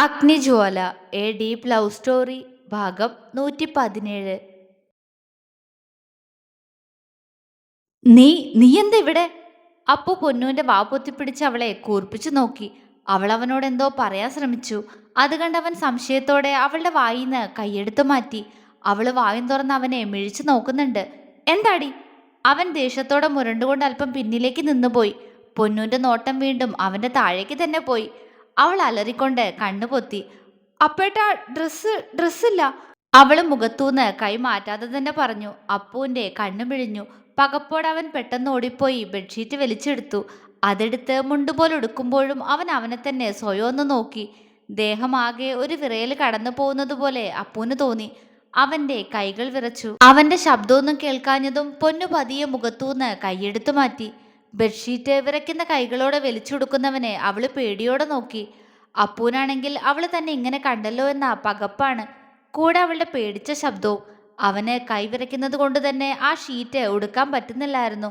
അഗ്നിജ്വാല A deep love story ഭാഗം 117. നീ നീ എന്താ ഇവിടെ? അപ്പു പൊന്നുവിന്റെ വാ പൊത്തിപ്പിടിച്ച് അവളെ കൂർപ്പിച്ചു നോക്കി. അവൾ അവനോട് എന്തോ പറയാൻ ശ്രമിച്ചു. അത് കണ്ട് അവൻ സംശയത്തോടെ അവളുടെ വായിന്ന് കൈയെടുത്തു മാറ്റി. അവള് വായും തുറന്ന് അവനെ മിഴിച്ചു നോക്കുന്നുണ്ട്. എന്താടി? അവൻ ദേഷ്യത്തോടെ മുരണ്ടുകൊണ്ട് അല്പം പിന്നിലേക്ക് നിന്നുപോയി. പൊന്നുവിന്റെ നോട്ടം വീണ്ടും അവന്റെ താഴേക്ക് തന്നെ പോയി. അവൾ അലറിക്കൊണ്ട് കണ്ണുപൊത്തി. അപ്പേട്ടാ, ഡ്രസ്സില്ല. അവള് മുഖത്തൂന്ന് കൈ മാറ്റാതെ തന്നെ പറഞ്ഞു. അപ്പുവിന്റെ കണ്ണു പിഴിഞ്ഞു. പകപ്പോടെ അവൻ പെട്ടെന്ന് ഓടിപ്പോയി ബെഡ്ഷീറ്റ് വലിച്ചെടുത്തു. അതെടുത്ത് മുണ്ടുപോലെ ഉടുക്കുമ്പോഴും അവൻ അവനെ തന്നെ സ്വയം ഒന്ന് നോക്കി. ദേഹമാകെ ഒരു വിറയൽ കടന്നു പോകുന്നത് പോലെ അപ്പുവിന് തോന്നി. അവന്റെ കൈകൾ വിറച്ചു. അവന്റെ ശബ്ദമൊന്നും കേൾക്കാഞ്ഞതും പൊന്നു പതിയെ മുഖത്തൂന്ന് കൈയെടുത്തു മാറ്റി. ബെഡ്ഷീറ്റ് വിറയ്ക്കുന്ന കൈകളോടെ വലിച്ചെടുക്കുന്നവനെ അവള് പേടിയോടെ നോക്കി. അപ്പൂനാണെങ്കിൽ അവള് തന്നെ ഇങ്ങനെ കണ്ടല്ലോ എന്ന പകപ്പാണ്, കൂടെ അവളുടെ പേടിച്ച ശബ്ദവും. അവന് കൈവിറയ്ക്കുന്നത് കൊണ്ട് തന്നെ ആ ഷീറ്റ് ഉടുക്കാൻ പറ്റുന്നില്ലായിരുന്നു.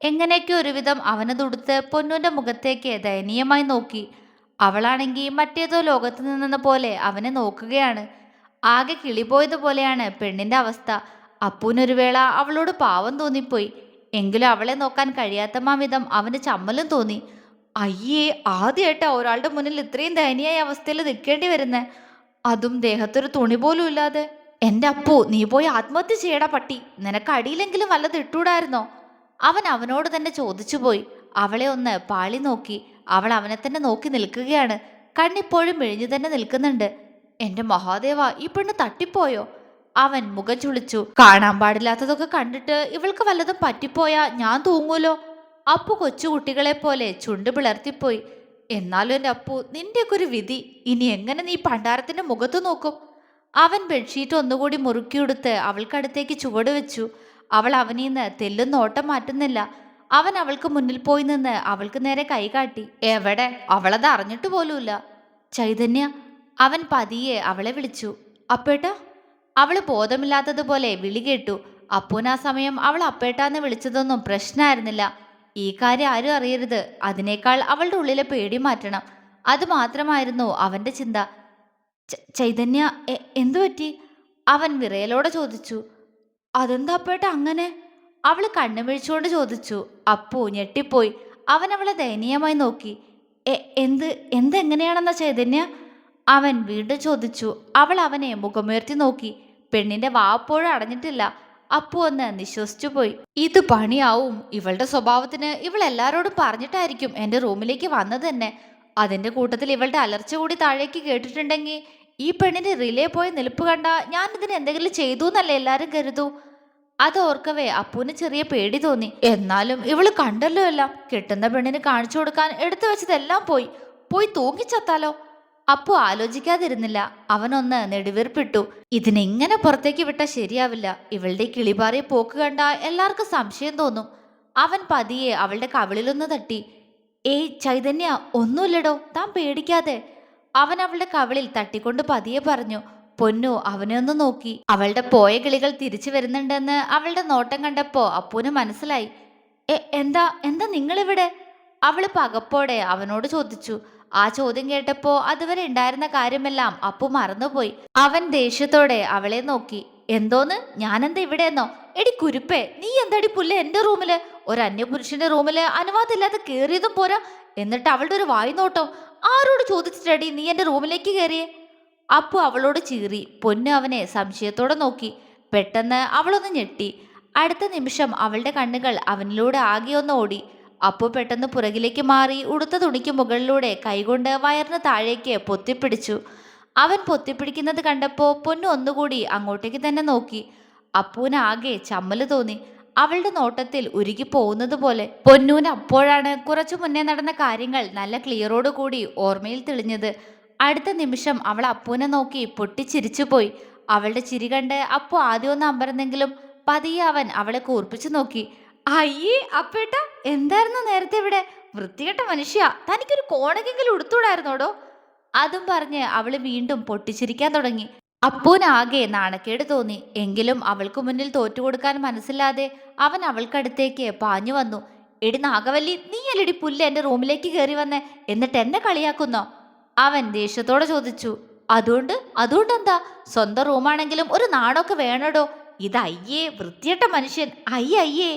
എങ്ങനെയൊക്കെ ഒരുവിധം അവനതുടുത്ത് പൊന്നുവിന്റെ മുഖത്തേക്ക് ദയനീയമായി നോക്കി. അവളാണെങ്കിൽ മറ്റേതോ ലോകത്ത് നിന്നെന്ന പോലെ അവനെ നോക്കുകയാണ്. ആകെ കിളിപോയതുപോലെയാണ് പെണ്ണിന്റെ അവസ്ഥ. അപ്പൂനൊരു വേള അവളോട് പാവം തോന്നിപ്പോയി. എങ്കിലും അവളെ നോക്കാൻ കഴിയാത്ത വിധം അവന് ചമ്മലും തോന്നി. അയ്യേ, ആദ്യമായിട്ടാ ഒരാളുടെ മുന്നിൽ ഇത്രയും ദയനീയായ അവസ്ഥയിൽ നിൽക്കേണ്ടി വരുന്നേ, അതും ദേഹത്തൊരു തുണി പോലും ഇല്ലാതെ. എന്റെ അപ്പു, നീ പോയി ആത്മഹത്യ ചെയ്യടാ പട്ടി. നിനക്ക് അടിയിലെങ്കിലും വല്ലത് ഇട്ടൂടായിരുന്നോ? അവൻ അവനോട് തന്നെ ചോദിച്ചു പോയി. അവളെ ഒന്ന് പാളി നോക്കി. അവൾ അവനെ തന്നെ നോക്കി നിൽക്കുകയാണ്. കണ്ണിപ്പോഴും മെഴിഞ്ഞു തന്നെ നിൽക്കുന്നുണ്ട്. എന്റെ മഹാദേവ, ഈ പെണ്ണ് തട്ടിപ്പോയോ? അവൻ മുഖം ചുളിച്ചു. കാണാൻ പാടില്ലാത്തതൊക്കെ കണ്ടിട്ട് ഇവൾക്ക് വല്ലതും പറ്റിപ്പോയാ ഞാൻ തൂങ്ങൂലോ. അപ്പു കൊച്ചുകുട്ടികളെ പോലെ ചുണ്ട് പിളർത്തിപ്പോയി. എന്നാലും എൻ്റെ അപ്പു, നിന്റെയൊക്കെ ഒരു വിധി. ഇനി എങ്ങനെ നീ പണ്ടാരത്തിന്റെ മുഖത്ത് നോക്കും? അവൻ ബെഡ്ഷീറ്റ് ഒന്നുകൂടി മുറുക്കിയെടുത്ത് അവൾക്കടുത്തേക്ക് ചുവട് വെച്ചു. അവൾ അവനീന്ന് തെല്ലും നോട്ടം മാറ്റുന്നില്ല. അവൻ അവൾക്ക് മുന്നിൽ പോയി നിന്ന് അവൾക്ക് നേരെ കൈ കാട്ടി. എവിടെ? അവളത് അറിഞ്ഞിട്ട് പോലുമില്ല. ചൈതന്യ, അവൻ പതിയെ അവളെ വിളിച്ചു. അപ്പേട്ടാ. അവള് ബോധമില്ലാത്തതുപോലെ വിളി കേട്ടു. അപ്പൂന് ആ സമയം അവൾ അപ്പേട്ടാന്ന് വിളിച്ചതൊന്നും പ്രശ്നമായിരുന്നില്ല. ഈ കാര്യം ആരും അറിയരുത്, അതിനേക്കാൾ അവളുടെ ഉള്ളിലെ പേടി മാറ്റണം, അത് മാത്രമായിരുന്നു അവന്റെ ചിന്ത. ചൈതന്യ, എന്തു പറ്റി? അവൻ വിറയലോടെ ചോദിച്ചു. അതെന്താ അപ്പേട്ട അങ്ങനെ? അവള് കണ്ണുമിഴിച്ചുകൊണ്ട് ചോദിച്ചു. അപ്പു ഞെട്ടിപ്പോയി. അവൻ അവളെ ദയനീയമായി നോക്കി. എന്ത് എന്തെങ്ങനെയാണെന്ന ചൈതന്യ? അവൻ വീണ്ടും ചോദിച്ചു. അവൾ അവനെ മുഖമുയർത്തി നോക്കി. പെണ്ണിന്റെ വാപ്പോഴും അടഞ്ഞിട്ടില്ല. അപ്പു ഒന്ന് നിശ്വസിച്ചു പോയി. ഇത് പണിയാവും. ഇവളുടെ സ്വഭാവത്തിന് ഇവൾ എല്ലാരോടും പറഞ്ഞിട്ടായിരിക്കും എൻ്റെ റൂമിലേക്ക് വന്നത് തന്നെ. അതിന്റെ കൂട്ടത്തിൽ ഇവളുടെ അലർച്ച കൂടി താഴേക്ക് കേട്ടിട്ടുണ്ടെങ്കിൽ ഈ പെണ്ണിന്റെ റിലേ പോയ നിൽപ്പ് കണ്ട ഞാൻ ഇതിന് എന്തെങ്കിലും ചെയ്തു എന്നല്ലേ എല്ലാരും കരുതൂ. അത് ഓർക്കവേ അപ്പൂന് ചെറിയ പേടി തോന്നി. എന്നാലും ഇവള് കണ്ടല്ലോ എല്ലാം. കിട്ടുന്ന പെണ്ണിന് കാണിച്ചു കൊടുക്കാൻ എടുത്തു വെച്ചതെല്ലാം പോയി പോയി തൂങ്ങിച്ചത്താലോ. അപ്പു ആലോചിക്കാതിരുന്നില്ല. അവനൊന്ന് നെടുവീർപ്പിട്ടു. ഇതിനെങ്ങനെ പുറത്തേക്ക് വിട്ടാൽ ശരിയാവില്ല. ഇവളുടെ കിളിപാറിയ പോക്ക് കണ്ട എല്ലാവർക്കും സംശയം തോന്നും. അവൻ പതിയെ അവളുടെ കവിളിലൊന്ന് തട്ടി. ഏയ് ചൈതന്യ, ഒന്നുമില്ലടോ, താൻ പേടിക്കാതെ. അവൻ അവളുടെ കവിളിൽ തട്ടിക്കൊണ്ട് പതിയെ പറഞ്ഞു. പൊന്നു അവനെ ഒന്ന് നോക്കി. അവളുടെ പോയ കിളികൾ തിരിച്ചു വരുന്നുണ്ടെന്ന് അവളുടെ നോട്ടം കണ്ടപ്പോ അപ്പൂന് മനസ്സിലായി. എന്താ എന്താ നിങ്ങളിവിടെ? അവള് പകപ്പോടെ അവനോട് ചോദിച്ചു. ആ ചോദ്യം കേട്ടപ്പോ അതുവരെ ഉണ്ടായിരുന്ന കാര്യമെല്ലാം അപ്പു മറന്നുപോയി. അവൻ ദേഷ്യത്തോടെ അവളെ നോക്കി. എന്തോന്ന്? ഞാനെന്താ ഇവിടെയെന്നോ? എടി കുരുപ്പേ, നീ എന്താടി പുല്ല് എന്റെ റൂമില്? ഒരു അന്യപുരുഷന്റെ റൂമില് അനുവാദമില്ലാതെ കേറിയതും പോരാ, എന്നിട്ട് അവളുടെ ഒരു വായി നോട്ടോ. ആരോട് ചോദിച്ചിട്ടടി നീ എന്റെ റൂമിലേക്ക് കയറിയേ? അപ്പു അവളോട് ചീറി. പൊന്നു അവനെ സംശയത്തോടെ നോക്കി. പെട്ടെന്ന് അവളൊന്ന് ഞെട്ടി. അടുത്ത നിമിഷം അവളുടെ കണ്ണുകൾ അവനിലൂടെ ആകെ ഒന്ന് ഓടി. അപ്പു പെട്ടെന്ന് പുറകിലേക്ക് മാറി ഉടുത്ത തുണിക്ക് മുകളിലൂടെ കൈകൊണ്ട് വയറിന് താഴേക്ക് പൊത്തിപ്പിടിച്ചു. അവൻ പൊത്തിപ്പിടിക്കുന്നത് കണ്ടപ്പോ പൊന്നു ഒന്നുകൂടി അങ്ങോട്ടേക്ക് തന്നെ നോക്കി. അപ്പൂന് ആകെ ചമ്മല് തോന്നി. അവളുടെ നോട്ടത്തിൽ ഉരുകി പോകുന്നത് പോലെ. പൊന്നൂന് അപ്പോഴാണ് കുറച്ചു മുന്നേ നടന്ന കാര്യങ്ങൾ നല്ല ക്ലിയറോട് കൂടി ഓർമ്മയിൽ തെളിഞ്ഞത്. അടുത്ത നിമിഷം അവൾ അപ്പൂനെ നോക്കി പൊട്ടിച്ചിരിച്ചുപോയി. അവളുടെ ചിരി കണ്ട് അപ്പു ആദ്യം ഒന്ന് അമ്പരന്നെങ്കിലും പതിയെ അവൻ അവളെ കൂർപ്പിച്ചു നോക്കി. അയ്യേ അപ്പേട്ട, എന്തായിരുന്നു നേരത്തെ ഇവിടെ? വൃത്തികെട്ട മനുഷ്യ, തനിക്കൊരു കോണകെങ്കിലും ഉടുത്തൂടായിരുന്നോടോ? അതും പറഞ്ഞ് അവള് വീണ്ടും പൊട്ടിച്ചിരിക്കാൻ തുടങ്ങി. അപ്പൂനാകെ നാണക്കേട് തോന്നി. എങ്കിലും അവൾക്ക് മുന്നിൽ തോറ്റുകൊടുക്കാൻ മനസ്സില്ലാതെ അവൻ അവൾക്കടുത്തേക്ക് പാഞ്ഞു വന്നു. എടി നാഗവല്ലി, നീ അല്ലടി പുല്ല് എന്റെ റൂമിലേക്ക് കയറി വന്നേ, എന്നിട്ട് എന്നെ കളിയാക്കുന്നോ? അവൻ ദേഷ്യത്തോടെ ചോദിച്ചു. അതുകൊണ്ട് അതുകൊണ്ട് എന്താ? സ്വന്തം റൂമാണെങ്കിലും ഒരു നാണൊക്കെ വേണടോ. ഇത് അയ്യേ വൃത്തിയട്ട മനുഷ്യൻ, അയ്യേ അയ്യേ.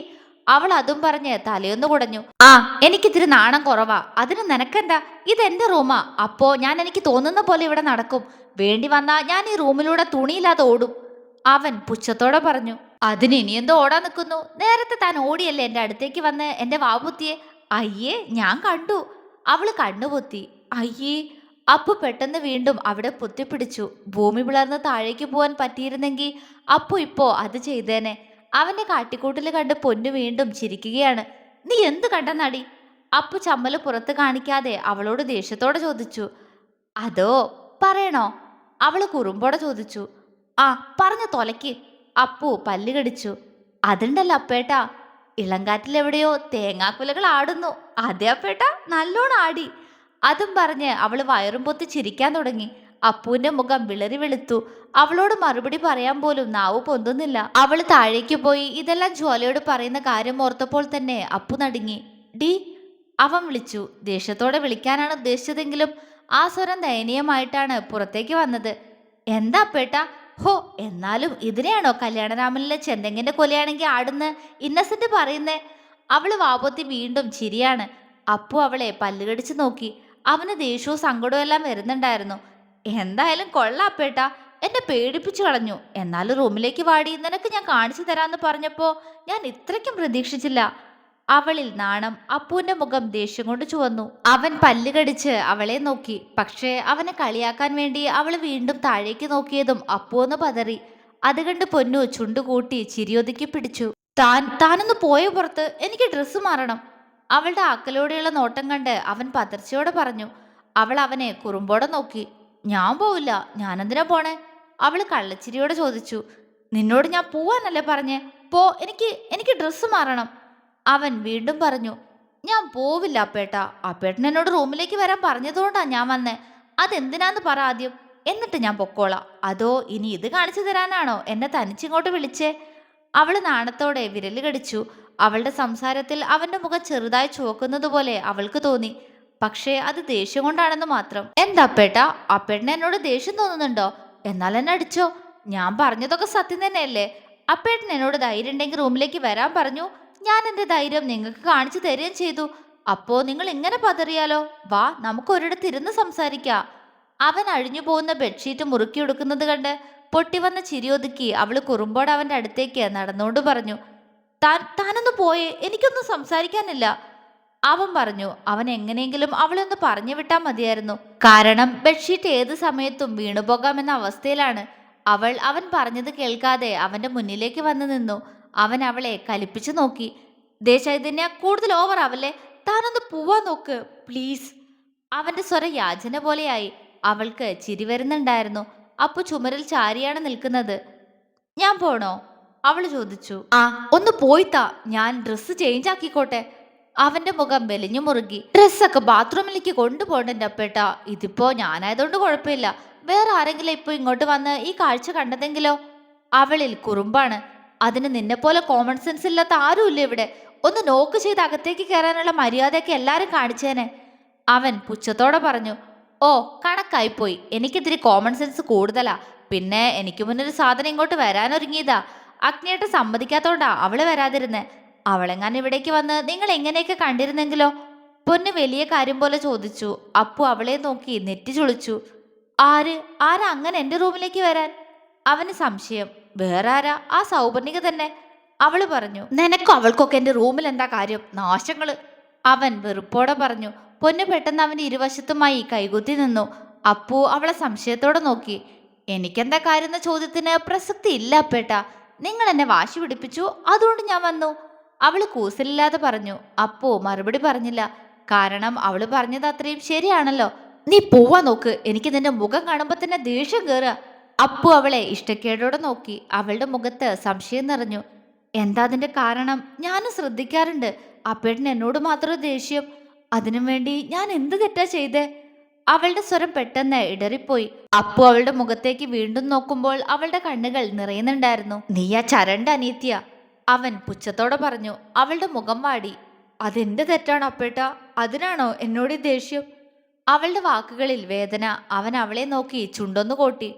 അവൾ അതും പറഞ്ഞ് തലയൊന്നു കുടഞ്ഞു. ആ, എനിക്കിത്തിരി നാണം കുറവാ, അതിന് നിനക്കെന്താ? ഇതെന്റെ റൂമാ. അപ്പോ ഞാൻ എനിക്ക് തോന്നുന്ന പോലെ ഇവിടെ നടക്കും. വേണ്ടി വന്നാ ഞാൻ ഈ റൂമിലൂടെ തുണിയില്ലാതെ ഓടും. അവൻ പുച്ഛത്തോടെ പറഞ്ഞു. അതിന് ഇനിയെന്തോ ഓടാൻ നിൽക്കുന്നു? നേരത്തെ താൻ ഓടിയല്ലേ എന്റെ അടുത്തേക്ക് വന്ന് എന്റെ വാവുത്തിയെ. അയ്യേ, ഞാൻ കണ്ടു. അവള് കണ്ണുപൊത്തി. അയ്യേ. അപ്പു പെട്ടെന്ന് വീണ്ടും അവിടെ പൊത്തിപ്പിടിച്ചു. ഭൂമി പിളർന്ന് താഴേക്ക് പോവാൻ പറ്റിയിരുന്നെങ്കിൽ അപ്പു ഇപ്പോ അത് ചെയ്തേനെ. അവന്റെ കാട്ടിക്കൂട്ടിൽ കണ്ട് പൊന്നു വീണ്ടും ചിരിക്കുകയാണ്. നീ എന്ത് കണ്ടെന്നാടി? അപ്പു ചമ്മല് പുറത്ത് കാണിക്കാതെ അവളോട് ദേഷ്യത്തോടെ ചോദിച്ചു. അതോ പറയണോ? അവള് കുറുമ്പോടെ ചോദിച്ചു. ആ, പറഞ്ഞു തൊലയ്ക്ക്. അപ്പു പല്ല് കടിച്ചു. അതുണ്ടല്ലോ അപ്പേട്ടാ, ഇളങ്കാറ്റിലെവിടെയോ തേങ്ങാക്കുലകൾ ആടുന്നു. അതെ അപ്പേട്ടാ, നല്ലോണം ആടി. അതും പറഞ്ഞ് അവള് വയറും പൊത്തി ചിരിക്കാൻ തുടങ്ങി. അപ്പുവിന്റെ മുഖം വിളറി വെളുത്തു. അവളോട് മറുപടി പറയാൻ പോലും നാവ് പൊന്തുന്നില്ല. അവള് താഴേക്ക് പോയി ഇതെല്ലാം ജ്വാലയോട് പറയുന്ന കാര്യം ഓർത്തപ്പോൾ തന്നെ അപ്പു നടുങ്ങി. ഡി, അവൻ വിളിച്ചു. ദേഷ്യത്തോടെ വിളിക്കാനാണ് ഉദ്ദേശിച്ചതെങ്കിലും ആ സ്വരം ദയനീയമായിട്ടാണ് പുറത്തേക്ക് വന്നത്. എന്താ അപ്പേട്ടാ? ഹോ, എന്നാലും ഇതിനെയാണോ കല്യാണരാമനിലെ ചെന്തെങ്ങിന്റെ കൊലയാണെങ്കിൽ ആടുന്ന് ഇന്നസെന്റ് പറയുന്നേ? അവള് വാപൊത്തി വീണ്ടും ചിരിയാണ്. അപ്പു അവളെ പല്ലുകടിച്ച് നോക്കി. അവന് ദേഷ്യവും സങ്കടവും എല്ലാം വരുന്നുണ്ടായിരുന്നു. എന്തായാലും കൊള്ളാം അപ്പേട്ടാ, എന്നെ പേടിപ്പിച്ചു കളഞ്ഞു. എന്നാലും റൂമിലേക്ക് വാടി, നിനക്ക് ഞാൻ കാണിച്ചു തരാന്ന് പറഞ്ഞപ്പോ ഞാൻ ഇത്രയ്ക്കും പ്രതീക്ഷിച്ചില്ല. അവളിൽ നാണം. അപ്പുവിന്റെ മുഖം ദേഷ്യം കൊണ്ട് ചുവന്നു. അവൻ പല്ലുകടിച്ച് അവളെ നോക്കി. പക്ഷേ അവനെ കളിയാക്കാൻ വേണ്ടി അവൾ വീണ്ടും താഴേക്ക് നോക്കിയതും അപ്പു ഒന്ന് പതറി. അത് കണ്ട് പൊന്നു ചുണ്ടുകൂട്ടി ചിരിയൊതുക്കി പിടിച്ചു. താനൊന്ന് പോയ പുറത്ത്, എനിക്ക് ഡ്രസ്സ് മാറണം. അവളുടെ ആക്കലോടെയുള്ള നോട്ടം കണ്ട് അവൻ പതർച്ചയോടെ പറഞ്ഞു. അവൾ അവനെ കുറുമ്പോടെ നോക്കി. ഞാൻ പോവില്ല. ഞാനെന്തിനാ പോണേ? അവൾ കള്ളച്ചിരിയോടെ ചോദിച്ചു. നിന്നോട് ഞാൻ പോവാനല്ലേ പറഞ്ഞേ? പോ, എനിക്ക് ഡ്രസ്സ് മാറണം. അവൻ വീണ്ടും പറഞ്ഞു. ഞാൻ പോവില്ല അപ്പേട്ടാ. അപ്പേട്ടൻ എന്നോട് റൂമിലേക്ക് വരാൻ പറഞ്ഞതുകൊണ്ടാ ഞാൻ വന്നേ. അതെന്തിനാന്ന് പറ ആദ്യം, എന്നിട്ട് ഞാൻ പൊക്കോളാം. അതോ ഇനി ഇത് കാണിച്ചു തരാനാണോ എന്നെ തനിച്ചിങ്ങോട്ട് വിളിച്ചേ? അവള് നാണത്തോടെ വിരല് കടിച്ചു. അവളുടെ സംസാരത്തിൽ അവന്റെ മുഖം ചെറുതായി ചുവക്കുന്നത് പോലെ അവൾക്ക് തോന്നി. പക്ഷേ അത് ദേഷ്യം കൊണ്ടാണെന്ന് മാത്രം. എന്താ അപ്പേട്ടാ, അപ്പേട്ടന് എന്നോട് ദേഷ്യം തോന്നുന്നുണ്ടോ? എന്നാൽ എന്നെ അടിച്ചോ. ഞാൻ പറഞ്ഞതൊക്കെ സത്യം തന്നെയല്ലേ? അപ്പേട്ടൻ എന്നോട് ധൈര്യം ഉണ്ടെങ്കിൽ റൂമിലേക്ക് വരാൻ പറഞ്ഞു. ഞാൻ എന്റെ ധൈര്യം നിങ്ങൾക്ക് കാണിച്ചു തരുകയും ചെയ്തു. അപ്പോ നിങ്ങൾ ഇങ്ങനെ പതറിയാലോ? വാ, നമുക്ക് ഒരിടത്ത് ഇരുന്ന് സംസാരിക്കാം. അവൻ അഴിഞ്ഞു പോകുന്ന ബെഡ്ഷീറ്റ് മുറുക്കി എടുക്കുന്നത് കണ്ട് പൊട്ടിവന്ന ചിരിയൊതുക്കി അവള് കുറുമ്പോടെ അവന്റെ അടുത്തേക്ക് നടന്നുകൊണ്ട് പറഞ്ഞു. താനൊന്ന് പോയേ, എനിക്കൊന്നും സംസാരിക്കാനില്ല. അവൻ പറഞ്ഞു. അവൻ എങ്ങനെയെങ്കിലും അവളെ ഒന്ന് പറഞ്ഞു വിട്ടാൽ മതിയായിരുന്നു. കാരണം ബെഡ്ഷീറ്റ് ഏത് സമയത്തും വീണുപോകാമെന്ന അവസ്ഥയിലാണ്. അവൻ പറഞ്ഞത് കേൾക്കാതെ അവന്റെ മുന്നിലേക്ക് വന്നു നിന്നു. അവൻ അവളെ കലിപ്പിച്ചു നോക്കി. ദേ ചൈതന്യ, കൂടുതൽ ഓവർ ആവല്ലേ? താനൊന്ന് പോവാൻ നോക്ക് പ്ലീസ്. അവന്റെ സ്വരം യാചന പോലെയായി. അവൾക്ക് ചിരി വരുന്നുണ്ടായിരുന്നു. അപ്പു ചുമരിൽ ചാരിയാണ് നിൽക്കുന്നത്. ഞാൻ പോണോ? അവൾ ചോദിച്ചു. ആ, ഒന്ന് പോയിത്താ, ഞാൻ ഡ്രസ്സ് ചേഞ്ച് ആക്കിക്കോട്ടെ. അവന്റെ മുഖം വെലിഞ്ഞു മുറുകി. ഡ്രസ്സൊക്കെ ബാത്റൂമിലേക്ക് കൊണ്ടുപോകണ്ട അപ്പേട്ടാ. ഇതിപ്പോ ഞാനായതുകൊണ്ട് കുഴപ്പമില്ല. വേറെ ആരെങ്കിലും ഇപ്പൊ ഇങ്ങോട്ട് വന്ന് ഈ കാഴ്ച കണ്ടതെങ്കിലോ? അവളിൽ കുറുമ്പാണ്. അതിന് നിന്നെപ്പോലെ കോമൺ സെൻസ് ഇല്ലാത്ത ആരുമില്ല ഇവിടെ. ഒന്ന് നോക്ക് ചെയ്ത് അകത്തേക്ക് കയറാനുള്ള മര്യാദയൊക്കെ എല്ലാരും കാണിച്ചേനെ. അവൻ പുച്ഛത്തോടെ പറഞ്ഞു. ഓ, കണക്കായിപ്പോയി. എനിക്കിത്തിരി കോമൺ സെൻസ് കൂടുതലാ. പിന്നെ എനിക്ക് മുന്നൊരു സാധനം ഇങ്ങോട്ട് വരാനൊരുങ്ങിയതാ. അഗ്നിയേട്ട സമ്മതിക്കാത്തോണ്ടാ അവള് വരാതിരുന്നേ. അവളെങ്ങാൻ ഇവിടേക്ക് വന്ന് നിങ്ങൾ എങ്ങനെയൊക്കെ കണ്ടിരുന്നെങ്കിലോ? പൊന്ന് വലിയ കാര്യം പോലെ ചോദിച്ചു. അപ്പു അവളെ നോക്കി നെറ്റി ചുളിച്ചു. ആരാ അങ്ങനെ എന്റെ റൂമിലേക്ക് വരാൻ? അവന് സംശയം. വേറെ ആരാ? ആ സൗപർണിക തന്നെ. അവള് പറഞ്ഞു. നിനക്കും അവൾക്കൊക്കെ എന്റെ റൂമിൽ എന്താ കാര്യം? നാശങ്ങള്. അവൻ വെറുപ്പോടെ പറഞ്ഞു. പൊന്നു പെട്ടെന്ന് അവന് ഇരുവശത്തുമായി കൈകുത്തി നിന്നു. അപ്പു അവളെ സംശയത്തോടെ നോക്കി. എനിക്കെന്താ കാര്യം എന്ന ചോദ്യത്തിന് പ്രസക്തി ഇല്ല അപ്പേട്ടാ. നിങ്ങൾ എന്നെ വാശി പിടിപ്പിച്ചു, അതുകൊണ്ട് ഞാൻ വന്നു. അവള് കൂസലില്ലാതെ പറഞ്ഞു. അപ്പു മറുപടി പറഞ്ഞില്ല. കാരണം അവള് പറഞ്ഞത് അത്രയും ശരിയാണല്ലോ. നീ പോവാ നോക്ക്, എനിക്ക് നിന്റെ മുഖം കാണുമ്പോ തന്നെ ദേഷ്യം കയറുക. അപ്പു അവളെ ഇഷ്ടക്കേടോടെ നോക്കി. അവളുടെ മുഖത്ത് സംശയം നിറഞ്ഞു. എന്താ അതിന്റെ കാരണം? ഞാനും ശ്രദ്ധിക്കാറുണ്ട്. അപ്പേട്ടൻ എന്നോട് മാത്രം ദേഷ്യം. അതിനും വേണ്ടി ഞാൻ എന്ത് തെറ്റാ ചെയ്തേ? അവളുടെ സ്വരം പെട്ടെന്ന് ഇടറിപ്പോയി. അപ്പു അവളുടെ മുഖത്തേക്ക് വീണ്ടും നോക്കുമ്പോൾ അവളുടെ കണ്ണുകൾ നിറയുന്നുണ്ടായിരുന്നു. നീ ആ ചരണ്ട അനീത്യ, അവൻ പുച്ഛത്തോടെ പറഞ്ഞു. അവളുടെ മുഖം വാടി. അതെന്റെ തെറ്റാണ് അപ്പേട്ട. അതിനാണോ എന്നോട് ദേഷ്യം? അവളുടെ വാക്കുകളിൽ വേദന. അവൻ അവളെ നോക്കി ചുണ്ടൊന്നു കോട്ടി.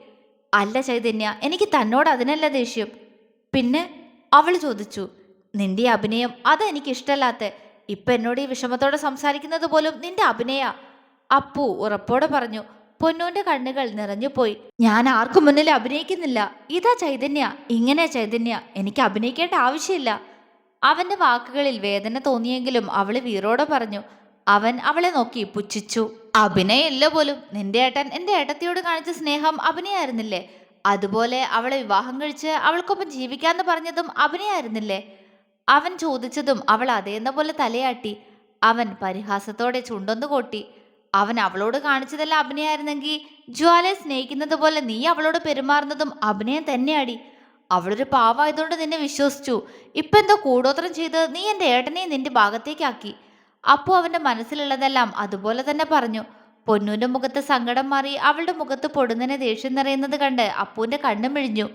അല്ല ചൈതന്യ, എനിക്ക് തന്നോട് അതിനല്ല ദേഷ്യം. പിന്നെ? അവൾ ചോദിച്ചു. നിന്റെ അഭിനയം അതാ എനിക്ക് ഇഷ്ടല്ലാത്ത. ഇപ്പൊ എന്നോട് ഈ വിഷമത്തോടെ സംസാരിക്കുന്നത് പോലും നിന്റെ അഭിനയ. അപ്പു ഉറപ്പോടെ പറഞ്ഞു. പൊന്നൂന്റെ കണ്ണുകൾ നിറഞ്ഞുപോയി. ഞാൻ ആർക്കും മുന്നിൽ അഭിനയിക്കുന്നില്ല. ഇതാ ചൈതന്യ, ഇങ്ങനെ ചൈതന്യ, എനിക്ക് അഭിനയിക്കേണ്ട ആവശ്യമില്ല. അവന്റെ വാക്കുകളിൽ വേദന തോന്നിയെങ്കിലും അവള് വീറോടെ പറഞ്ഞു. അവൻ അവളെ നോക്കി പുച്ഛിച്ചു. അഭിനയല്ല പോലും. നിന്റെ ഏട്ടൻ എന്റെ ഏട്ടത്തിയോട് കാണിച്ച സ്നേഹം അഭിനയായിരുന്നില്ലേ? അതുപോലെ അവളെ വിവാഹം കഴിച്ച് അവൾക്കൊപ്പം ജീവിക്കാന്ന് പറഞ്ഞതും അഭിനയായിരുന്നില്ലേ? അവൻ ചോദിച്ചതും അവൾ അതേന്ന പോലെ തലയാട്ടി. അവൻ പരിഹാസത്തോടെ ചുണ്ടൊന്നു കൊട്ടി. അവൻ അവളോട് കാണിച്ചതെല്ലാം അഭിനയായിരുന്നെങ്കിൽ ജ്വാലയെ സ്നേഹിക്കുന്നത് പോലെ നീ അവളോട് പെരുമാറുന്നതും അഭിനയം തന്നെയാടി. അവളൊരു പാവായതുകൊണ്ട് നിന്നെ വിശ്വസിച്ചു. ഇപ്പൊ എന്തോ കൂടോത്രം ചെയ്ത് നീ എൻ്റെ ഏട്ടനെ നിന്റെ ഭാഗത്തേക്കാക്കി. അപ്പോൾ അവന്റെ മനസ്സിലുള്ളതെല്ലാം അതുപോലെ തന്നെ പറഞ്ഞു. പൊന്നൂന്റെ മുഖത്ത് സങ്കടം മാറി അവളുടെ മുഖത്ത് പൊടുന്നനെ ദേഷ്യം നിറയുന്നത് കണ്ട് അപ്പുവിന്റെ കണ്ണു മിഴിഞ്ഞു.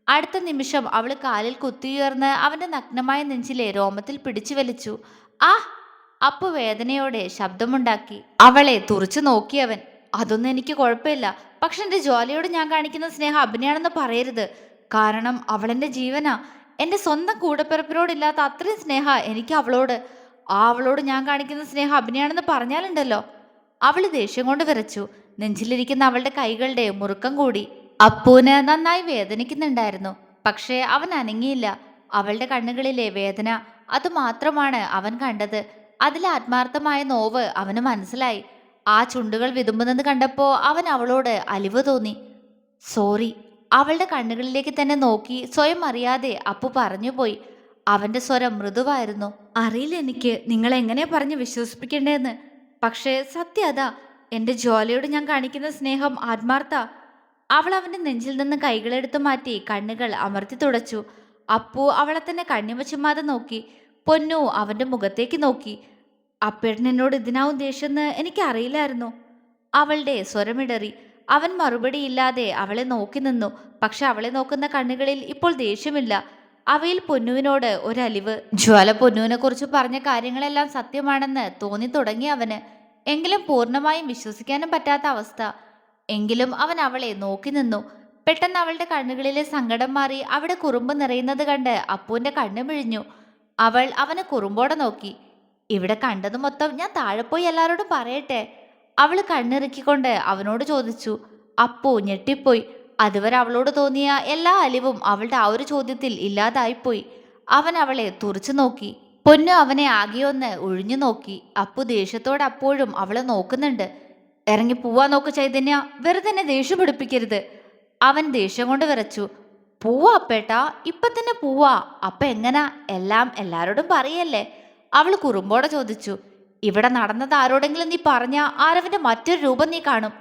അടുത്ത നിമിഷം അവൾ കാലിൽ കുത്തിയുയർന്ന് അവന്റെ നഗ്നമായ നെഞ്ചിലെ രോമത്തിൽ പിടിച്ചു വലിച്ചു. ആ! അപ്പു വേദനയോടെ ശബ്ദമുണ്ടാക്കി. അവളെ തുറച്ചു നോക്കിയവൻ. അതൊന്നും എനിക്ക് കുഴപ്പമില്ല. പക്ഷെ എൻ്റെ ജോലിയോട് ഞാൻ കാണിക്കുന്ന സ്നേഹം അഭിനയാണെന്ന് പറയരുത്. കാരണം അവളെന്റെ ജീവനാ. എൻ്റെ സ്വന്തം കൂടപ്പിറപ്പിനോടില്ലാത്ത അത്രയും സ്നേഹ എനിക്ക് അവളോട്. അവളോട് ഞാൻ കാണിക്കുന്ന സ്നേഹം അഭിനയാണെന്ന് പറഞ്ഞാലുണ്ടല്ലോ. അവള് ദേഷ്യം കൊണ്ട് വിറച്ചു. നെഞ്ചിലിരിക്കുന്ന അവളുടെ കൈകളുടെ മുറുക്കം കൂടി. അപ്പൂന് നന്നായി വേദനിക്കുന്നുണ്ടായിരുന്നു. പക്ഷേ അവൻ അനങ്ങിയില്ല. അവളുടെ കണ്ണുകളിലെ വേദന അതുമാത്രമാണ് അവൻ കണ്ടത്. അതിലെ ആത്മാർത്ഥമായ നോവ് അവന് മനസ്സിലായി. ആ ചുണ്ടുകൾ വിതുമ്പുന്നത് കണ്ടപ്പോ അവൻ അവളോട് അലിവ് തോന്നി. സോറി. അവളുടെ കണ്ണുകളിലേക്ക് തന്നെ നോക്കി സ്വയം അറിയാതെ അപ്പു പറഞ്ഞുപോയി. അവന്റെ സ്വരം മൃദുവായിരുന്നു. അറിയില്ല എനിക്ക് നിങ്ങൾ എങ്ങനെ പറഞ്ഞ് വിശ്വസിപ്പിക്കേണ്ടതെന്ന്. പക്ഷേ സത്യം അതാ. എൻ്റെ ജോലിയോട് ഞാൻ കാണിക്കുന്ന സ്നേഹം ആത്മാർത്ഥ. അവൾ അവന്റെ നെഞ്ചിൽ നിന്ന് കൈകളെടുത്തു മാറ്റി കണ്ണുകൾ അമർത്തി തുടച്ചു. അപ്പു അവളെ തന്നെ കണ്ണിമ ചുമ്മാതെ നോക്കി. പൊന്നു അവന്റെ മുഖത്തേക്ക് നോക്കി. അപ്പേട്ടൻ എന്നോട് ഇതിനാവും ദേഷ്യമെന്ന് എനിക്കറിയില്ലായിരുന്നു. അവളുടെ സ്വരമിടറി. അവൻ മറുപടിയില്ലാതെ അവളെ നോക്കി നിന്നു. പക്ഷെ അവളെ നോക്കുന്ന കണ്ണുകളിൽ ഇപ്പോൾ ദേഷ്യമില്ല. അവയിൽ പൊന്നുവിനോട് ഒരലിവ്. ജ്വാല പൊന്നുവിനെ കുറിച്ച് പറഞ്ഞ കാര്യങ്ങളെല്ലാം സത്യമാണെന്ന് തോന്നി തുടങ്ങി അവന്. എങ്കിലും പൂർണ്ണമായും വിശ്വസിക്കാനും പറ്റാത്ത അവസ്ഥ. എങ്കിലും അവൻ അവളെ നോക്കി നിന്നു. പെട്ടെന്ന് അവളുടെ കണ്ണുകളിലെ സങ്കടം മാറി അവിടെ കുറുമ്പ് നിറയുന്നത് കണ്ട് അപ്പുവിന്റെ കണ്ണു മിഴിഞ്ഞു. അവൾ അവനെ കുറുമ്പോടെ നോക്കി. ഇവിടെ കണ്ടത് മൊത്തം ഞാൻ താഴെ പോയി എല്ലാവരോടും പറയട്ടെ? അവൾ കണ്ണിറുക്കിക്കൊണ്ട് അവനോട് ചോദിച്ചു. അപ്പു ഞെട്ടിപ്പോയി. അതുവരെ അവളോട് തോന്നിയ എല്ലാ അലിവും അവളുടെ ആ ഒരു ചോദ്യത്തിൽ ഇല്ലാതായിപ്പോയി. അവൻ അവളെ തുറച്ചു നോക്കി. പൊന്നു അവനെ ആകെയൊന്ന് ഒഴിഞ്ഞു നോക്കി. അപ്പു ദേഷ്യത്തോടെ അപ്പോഴും അവളെ നോക്കുന്നുണ്ട്. ഇറങ്ങി പോവാ നോക്ക് ചൈതന്യ, വെറുതെ എന്നെ ദേഷ്യം പിടിപ്പിക്കരുത്. അവൻ ദേഷ്യം കൊണ്ട് വിറച്ചു. പോവാ അപ്പേട്ടാ, ഇപ്പൊ തന്നെ പോവാ. അപ്പ എങ്ങനാ? എല്ലാം എല്ലാരോടും പറയല്ലേ? അവൾ കുറുമ്പോടെ ചോദിച്ചു. ഇവിടെ നടന്നത് ആരോടെങ്കിലും നീ പറഞ്ഞ ആരവന്റെ മറ്റൊരു രൂപം നീ കാണും.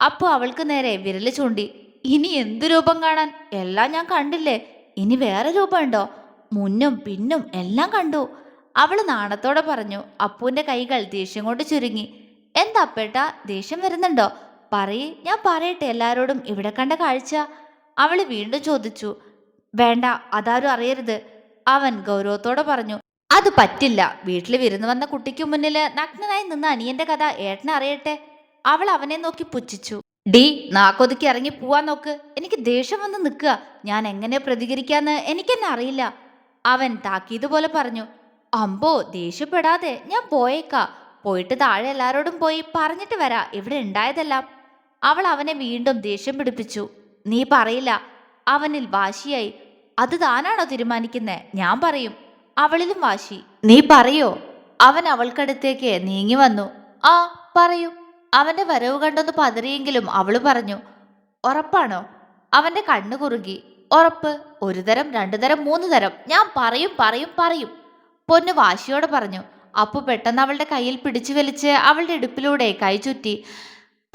അപ്പു അവൾക്ക് നേരെ വിരല് ചൂണ്ടി. ഇനി എന്തു രൂപം കാണാൻ? എല്ലാം ഞാൻ കണ്ടില്ലേ. ഇനി വേറെ രൂപമുണ്ടോ? മുന്നും പിന്നും എല്ലാം കണ്ടു. അവള് നാണത്തോടെ പറഞ്ഞു. അപ്പുവിന്റെ കൈകൾ ദേഷ്യം കൊണ്ട് ചുരുങ്ങി. എന്താ അപ്പേട്ടാ, ദേഷ്യം വരുന്നുണ്ടോ? പറയേ, ഞാൻ പറയട്ടെ എല്ലാരോടും ഇവിടെ കണ്ട കാഴ്ച? അവള് വീണ്ടും ചോദിച്ചു. വേണ്ട, അതാരും അറിയരുത്. അവൻ ഗൗരവത്തോടെ പറഞ്ഞു. അത് പറ്റില്ല. വീട്ടിൽ വിരുന്ന് വന്ന കുട്ടിക്ക് മുന്നിൽ നഗ്നനായി നിന്ന അനിയന്റെ കഥ ഏട്ടനെ അറിയട്ടെ. അവൾ അവനെ നോക്കി പുച്ഛിച്ചു. ഡി, നാക്കൊതുക്കി ഇറങ്ങി പോവാൻ നോക്ക്. എനിക്ക് ദേഷ്യം വന്ന് നിൽക്കുക. ഞാൻ എങ്ങനെ പ്രതികരിക്കാന്ന് എനിക്കെന്നെ അറിയില്ല. അവൻ താക്കീത് പോലെ പറഞ്ഞു. അമ്പോ, ദേഷ്യപ്പെടാതെ, ഞാൻ പോയേക്കാ. പോയിട്ട് താഴെ എല്ലാരോടും പോയി പറഞ്ഞിട്ട് വരാ ഇവിടെ ഉണ്ടായതെല്ലാം. അവൾ അവനെ വീണ്ടും ദേഷ്യം പിടിപ്പിച്ചു. നീ പറയില്ല. അവനിൽ വാശിയായി. അത് താനാണോ തീരുമാനിക്കുന്നേ? ഞാൻ പറയും. അവളിലും വാശി. നീ പറയോ? അവൻ അവൾക്കടുത്തേക്ക് നീങ്ങി വന്നു. ആ, പറയൂ. അവന്റെ വരവ് കണ്ടൊന്ന് പതറിയെങ്കിലും അവള് പറഞ്ഞു. ഉറപ്പാണോ? അവന്റെ കണ്ണു കുറുകി. ഉറപ്പ്. ഒരു തരം, രണ്ടു തരം, മൂന്ന് തരം. ഞാൻ പറയും പറയും പറയും. പൊന്നു വാശിയോടെ പറഞ്ഞു. അപ്പു പെട്ടെന്ന് അവളുടെ കയ്യിൽ പിടിച്ചു വലിച്ച് അവളുടെ ഇടുപ്പിലൂടെ കൈ ചുറ്റി.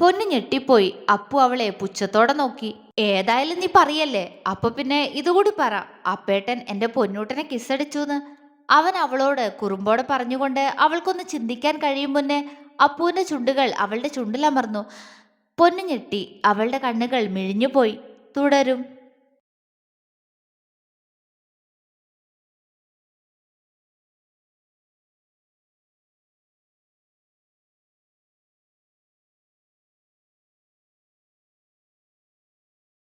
പൊന്നു ഞെട്ടിപ്പോയി. അപ്പു അവളെ പുച്ഛത്തോടെ നോക്കി. ഏതായാലും നീ പറയല്ലേ? അപ്പൊ പിന്നെ ഇതുകൂടി പറ. അപ്പേട്ടൻ എന്റെ പൊന്നൂട്ടനെ കിസ്സടിച്ചൂന്ന്. അവൻ അവളോട് കുറുമ്പോടെ പറഞ്ഞുകൊണ്ട് അവൾക്കൊന്ന് ചിന്തിക്കാൻ കഴിയും മുന്നേ അപ്പുവിന്റെ ചുണ്ടുകൾ അവളുടെ ചുണ്ടിലമർന്നു. പൊന്നു ഞെട്ടി. അവളുടെ കണ്ണുകൾ മിഴിഞ്ഞുപോയി. തുടരും.